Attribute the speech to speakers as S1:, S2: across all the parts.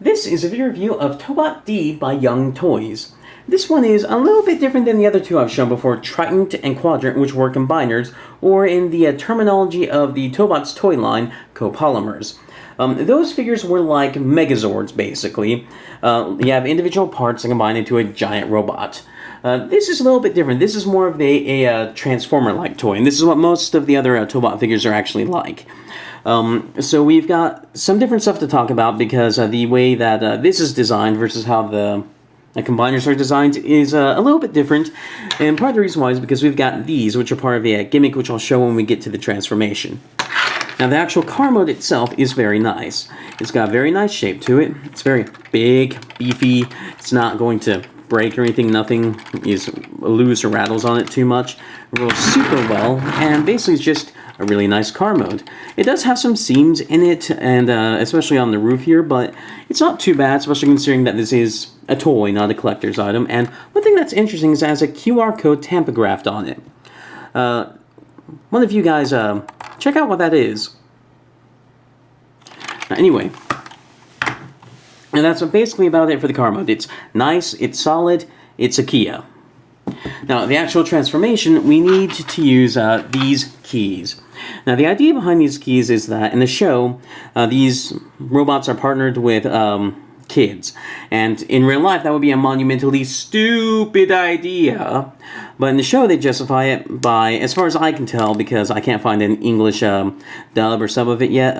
S1: This is a video review of Tobot D by Young Toys. This one is a little bit different than the other two I've shown before, Trident and Quadrant, which were combiners, or in the terminology of the Tobot's toy line, copolymers. Those figures were like Megazords, basically. You have individual parts that combine into a giant robot. This is a little bit different. This is more of a Transformer-like toy, and this is what most of the other Tobot figures are actually like. So we've got some different stuff to talk about because the way that this is designed versus how the combiners are designed is a little bit different. And part of the reason why is because we've got these, which are part of a gimmick, which I'll show when we get to the transformation. Now the actual car mode itself is very nice. It's got a very nice shape to it. It's very big, beefy. It's not going to break or anything. Nothing is loose or rattles on it too much. It rolls super well, and basically it's just a really nice car mode. It does have some seams in it, and especially on the roof here, but it's not too bad, especially considering that this is a toy, not a collector's item. And one thing that's interesting is it has a QR code tampographed on it. One of you guys, check out what that is. Anyway, and that's basically about it for the car mode. It's nice, it's solid, it's a Kia. Now, the actual transformation, we need to use these keys. Now, the idea behind these keys is that in the show, these robots are partnered with kids. And in real life, that would be a monumentally stupid idea. But in the show, they justify it by, as far as I can tell, because I can't find an English dub or sub of it yet,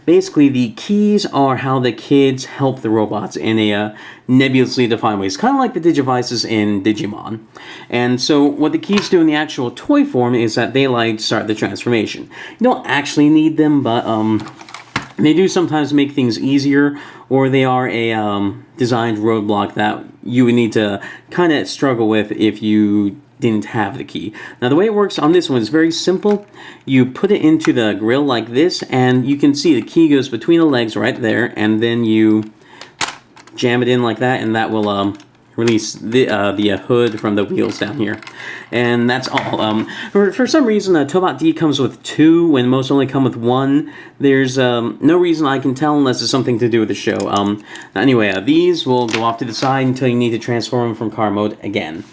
S1: basically the keys are how the kids help the robots in a nebulously defined way. It's kind of like the Digivices in Digimon. And so what the keys do in the actual toy form is that they like start the transformation. You don't actually need them, but they do sometimes make things easier, or they are a designed roadblock that you would need to kind of struggle with if you didn't have the key. Now, the way it works on this one is very simple. You put it into the grill like this, and you can see the key goes between the legs right there, and then you jam it in like that, and that will release the hood from the wheels down here. And that's all. For some reason, Tobot D comes with two when most only come with one. There's no reason I can tell unless it's something to do with the show. Anyway, these will go off to the side until you need to transform them from car mode again.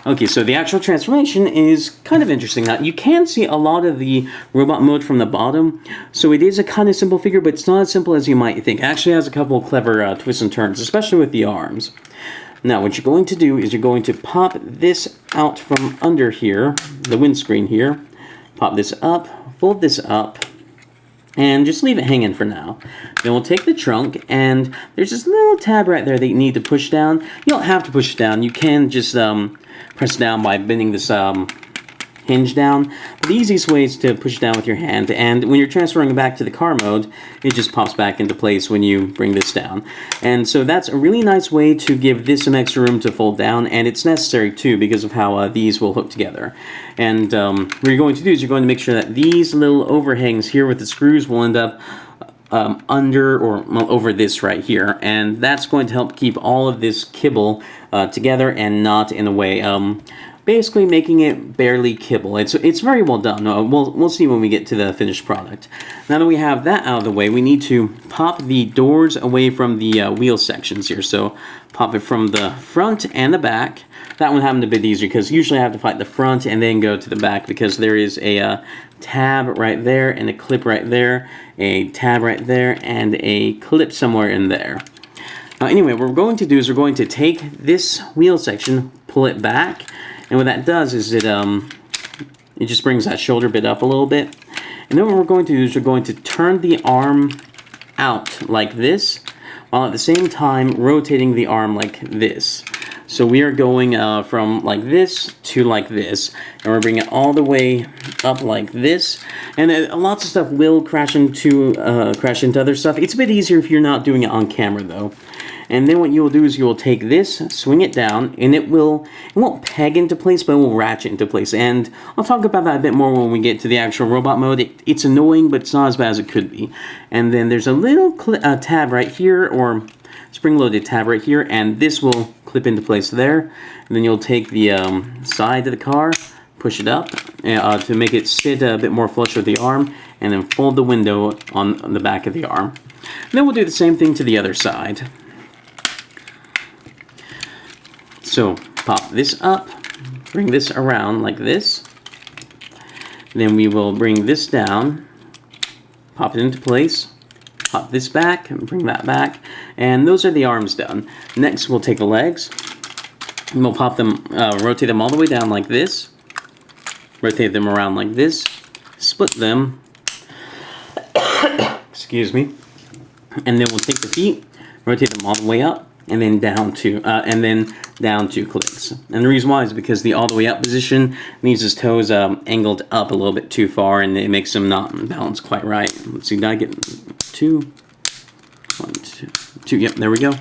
S1: Okay, so the actual transformation is kind of interesting. Now, you can see a lot of the robot mode from the bottom, so it is a kind of simple figure, but it's not as simple as you might think. It actually has a couple of clever twists and turns, especially with the arms. Now, what you're going to do is you're going to pop this out from under here, the windscreen here, pop this up, fold this up, and just leave it hanging for now. Then we'll take the trunk, and there's this little tab right there that you need to push down. You don't have to push it down. You can just press down by bending this hinge down. But the easiest way is to push it down with your hand, and when you're transferring back to the car mode, it just pops back into place when you bring this down. And so that's a really nice way to give this some extra room to fold down, and it's necessary too because of how these will hook together. And what you're going to do is you're going to make sure that these little overhangs here with the screws will end up under or over this right here, and that's going to help keep all of this kibble together and not in a way, basically making it barely kibble. It's very well done. We'll see when we get to the finished product. Now that we have that out of the way, we need to pop the doors away from the wheel sections here. So pop it from the front and the back. That one happened a bit easier because usually I have to fight the front and then go to the back because there is a tab right there and a clip right there, a tab right there, and a clip somewhere in there. Anyway, what we're going to do is we're going to take this wheel section, pull it back, and what that does is it just brings that shoulder bit up a little bit. And then what we're going to do is we're going to turn the arm out like this, while at the same time rotating the arm like this. So we are going from like this to like this, and we're bringing it all the way up like this. And lots of stuff will crash into other stuff. It's a bit easier if you're not doing it on camera though. And then what you will do is you will take this, swing it down, and it won't peg into place, but it will ratchet into place. And I'll talk about that a bit more when we get to the actual robot mode. It's annoying, but it's not as bad as it could be. And then there's a little tab right here, or spring-loaded tab right here, and this will clip into place there. And then you'll take the side of the car, push it up to make it sit a bit more flush with the arm, and then fold the window on the back of the arm. And then we'll do the same thing to the other side. So pop this up, bring this around like this. Then we will bring this down, pop it into place, pop this back, and bring that back. And those are the arms done. Next, we'll take the legs, and we'll pop them, rotate them all the way down like this. Rotate them around like this. Split them. Excuse me. And then we'll take the feet, rotate them all the way up, and then down two clicks. And the reason why is because the all the way up position leaves his toes angled up a little bit too far, and it makes them not balanced quite right. Let's see, did I get two? One, two. Yep, there we go.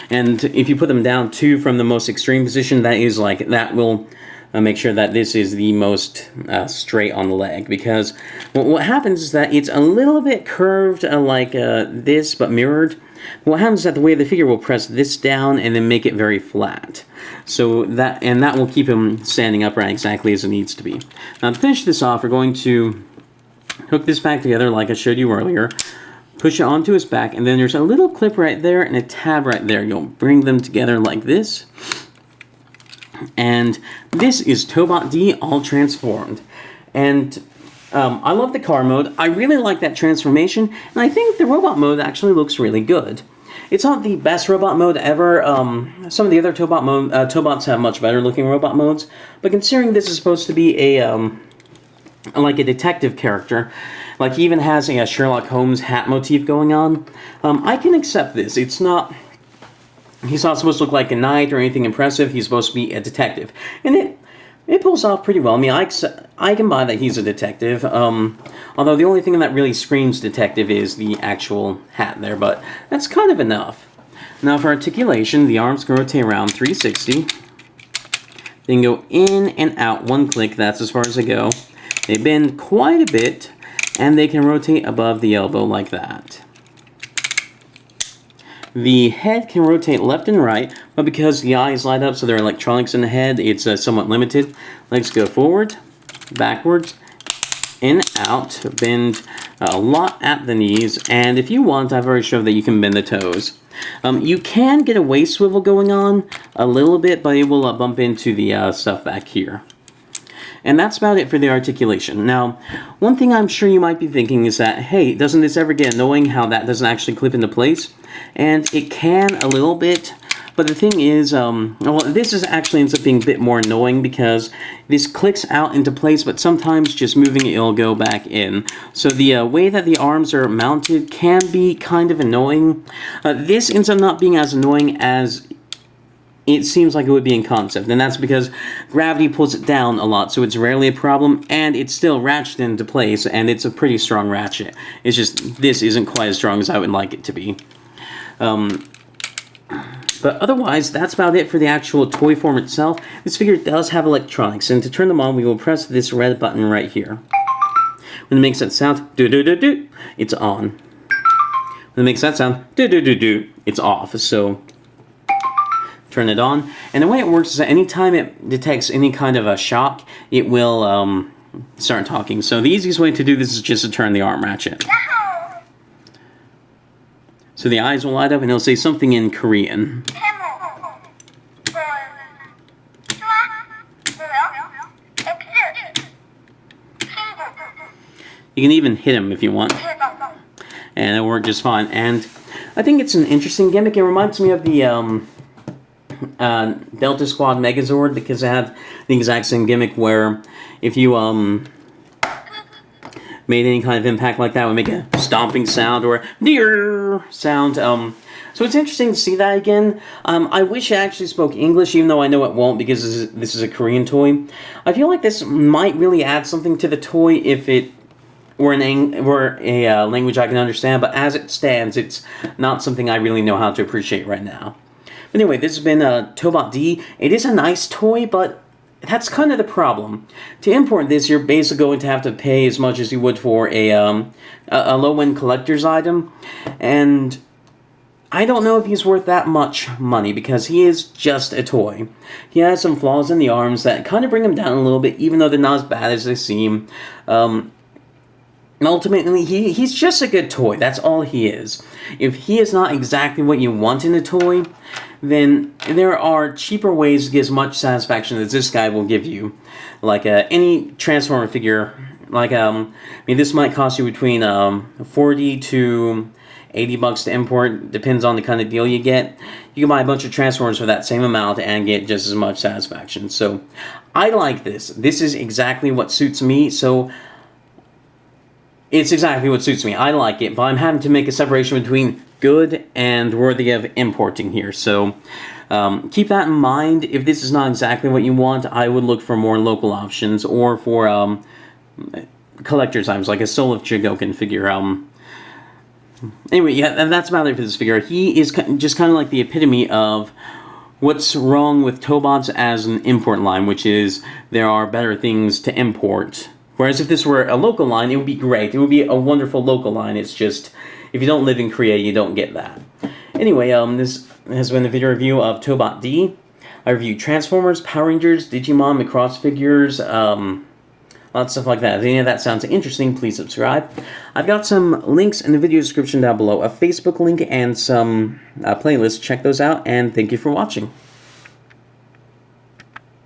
S1: And if you put them down two from the most extreme position, that will make sure that this is the most straight on the leg, because what happens is that it's a little bit curved like this, but mirrored. What happens is that the way of the figure will press this down and then make it very flat. So that will keep him standing upright exactly as it needs to be. Now to finish this off, we're going to hook this back together like I showed you earlier. Push it onto his back, and then there's a little clip right there and a tab right there. You'll bring them together like this. And this is Tobot D all transformed. And I love the car mode. I really like that transformation, and I think the robot mode actually looks really good. It's not the best robot mode ever. Some of the other Tobots have much better looking robot modes, but considering this is supposed to be like a detective character, like he even has a Sherlock Holmes hat motif going on, I can accept this. He's not supposed to look like a knight or anything impressive. He's supposed to be a detective, and it pulls off pretty well. I mean, I can buy that he's a detective, although the only thing that really screams detective is the actual hat there, but that's kind of enough. Now for articulation, the arms can rotate around 360, then go in and out one click. That's as far as they go. They bend quite a bit, and they can rotate above the elbow like that. The head can rotate left and right, but because the eyes light up, so there are electronics in the head, it's somewhat limited. Legs go forward, backwards, in, out, bend a lot at the knees, and if you want, I've already showed that you can bend the toes. You can get a waist swivel going on a little bit, but it will bump into the stuff back here. And that's about it for the articulation. Now, one thing I'm sure you might be thinking is that, hey, doesn't this ever get annoying how that doesn't actually clip into place? And it can a little bit, but the thing is, well, this actually ends up being a bit more annoying because this clicks out into place, but sometimes just moving it will go back in. So the way that the arms are mounted can be kind of annoying. This ends up not being as annoying as it seems like it would be in concept, and that's because gravity pulls it down a lot, so it's rarely a problem, and it's still ratcheted into place, and it's a pretty strong ratchet. It's just, this isn't quite as strong as I would like it to be. But otherwise, that's about it for the actual toy form itself. This figure does have electronics, and to turn them on, we will press this red button right here. When it makes that sound, do-do-do-do, it's on. When it makes that sound, do-do-do-do, it's off, so turn it on, and the way it works is that anytime it detects any kind of a shock, it will start talking. So the easiest way to do this is just to turn the arm ratchet. So the eyes will light up and it'll say something in Korean. You can even hit him if you want, and it'll work just fine. And I think it's an interesting gimmick. It reminds me of the Delta Squad Megazord, because it had the exact same gimmick where if you made any kind of impact like that, it would make a stomping sound or a deer sound. So it's interesting to see that again. I wish it actually spoke English, even though I know it won't because this is a Korean toy. I feel like this might really add something to the toy if it were a language I can understand, but as it stands, it's not something I really know how to appreciate right now. But anyway, this has been Tobot D. It is a nice toy, but that's kind of the problem. To import this, you're basically going to have to pay as much as you would for a low-end collector's item, and I don't know if he's worth that much money because he is just a toy. He has some flaws in the arms that kind of bring him down a little bit, even though they're not as bad as they seem. And ultimately, he's just a good toy. That's all he is. If he is not exactly what you want in a toy, then there are cheaper ways to get as much satisfaction as this guy will give you. Like any Transformer figure, like this might cost you between 40 to $80 to import, depends on the kind of deal you get. You can buy a bunch of Transformers for that same amount and get just as much satisfaction. So I like this. This is exactly what suits me. So it's exactly what suits me. I like it, but I'm having to make a separation between good and worthy of importing here. So keep that in mind. If this is not exactly what you want, I would look for more local options, or for collector's items, like a Soul of Chogokin figure. Anyway, yeah, and that's about it for this figure. He is just kind of like the epitome of what's wrong with Tobots as an import line, which is there are better things to import. Whereas if this were a local line, it would be great. It would be a wonderful local line. It's just, if you don't live in Korea, you don't get that. Anyway, this has been a video review of Tobot D. I reviewed Transformers, Power Rangers, Digimon, Macross figures, lots of stuff like that. If any of that sounds interesting, please subscribe. I've got some links in the video description down below, a Facebook link and some playlists. Check those out, and thank you for watching.